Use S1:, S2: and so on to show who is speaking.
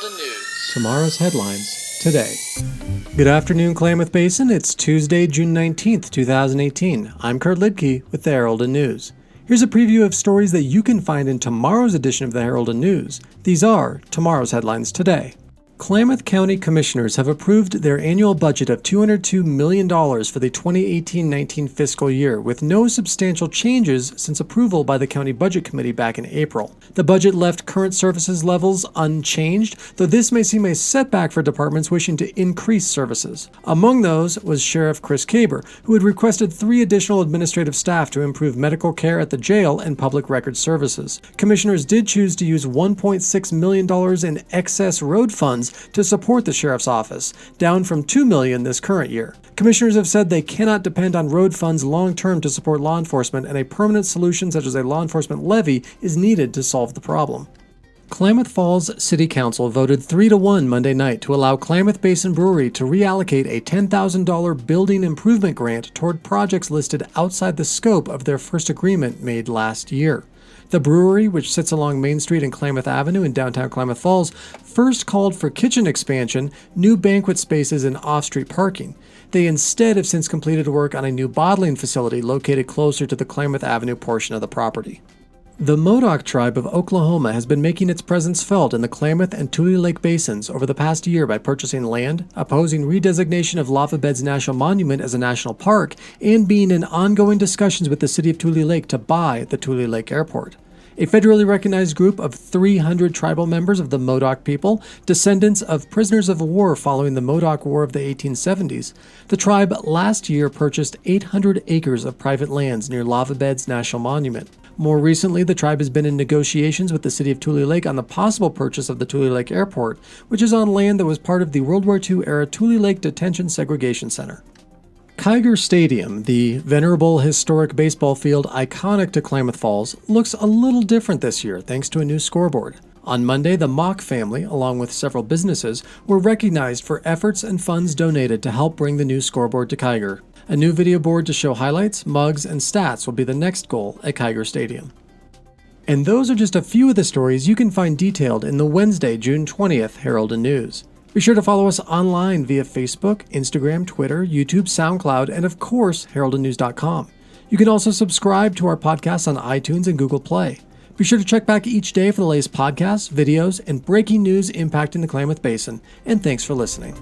S1: Herald News.
S2: Tomorrow's headlines today. Good afternoon, Klamath Basin. It's Tuesday, June 19th, 2018. I'm Kurt Liedtke with the Herald News. Here's a preview of stories that you can find in tomorrow's edition of the Herald News. These are tomorrow's headlines today. Klamath County Commissioners have approved their annual budget of $202 million for the 2018-19 fiscal year, with no substantial changes since approval by the County Budget Committee back in April. The budget left current services levels unchanged, though this may seem a setback for departments wishing to increase services. Among those was Sheriff Chris Caber, who had requested 3 additional administrative staff to improve medical care at the jail and public record services. Commissioners did choose to use $1.6 million in excess road funds to support the sheriff's office, down from $2 million this current year. Commissioners have said they cannot depend on road funds long-term to support law enforcement, and a permanent solution such as a law enforcement levy is needed to solve the problem. Klamath Falls City Council voted 3-1 Monday night to allow Klamath Basin Brewery to reallocate a $10,000 building improvement grant toward projects listed outside the scope of their first agreement made last year. The brewery, which sits along Main Street and Klamath Avenue in downtown Klamath Falls, first called for kitchen expansion, new banquet spaces, and off-street parking. They instead have since completed work on a new bottling facility located closer to the Klamath Avenue portion of the property. The Modoc tribe of Oklahoma has been making its presence felt in the Klamath and Tule Lake basins over the past year by purchasing land, opposing redesignation of Lava Beds National Monument as a national park, and being in ongoing discussions with the city of Tule Lake to buy the Tule Lake Airport. A federally recognized group of 300 tribal members of the Modoc people, descendants of prisoners of war following the Modoc War of the 1870s, the tribe last year purchased 800 acres of private lands near Lava Beds National Monument. More recently, the tribe has been in negotiations with the city of Tule Lake on the possible purchase of the Tule Lake Airport, which is on land that was part of the World War II-era Tule Lake Detention Segregation Center. Kiger Stadium, the venerable historic baseball field iconic to Klamath Falls, looks a little different this year thanks to a new scoreboard. On Monday, the Mock family, along with several businesses, were recognized for efforts and funds donated to help bring the new scoreboard to Kiger. A new video board to show highlights, mugs, and stats will be the next goal at Kiger Stadium. And those are just a few of the stories you can find detailed in the Wednesday, June 20th Herald News. Be sure to follow us online via Facebook, Instagram, Twitter, YouTube, SoundCloud, and of course, heraldandnews.com. You can also subscribe to our podcasts on iTunes and Google Play. Be sure to check back each day for the latest podcasts, videos, and breaking news impacting the Klamath Basin. And thanks for listening.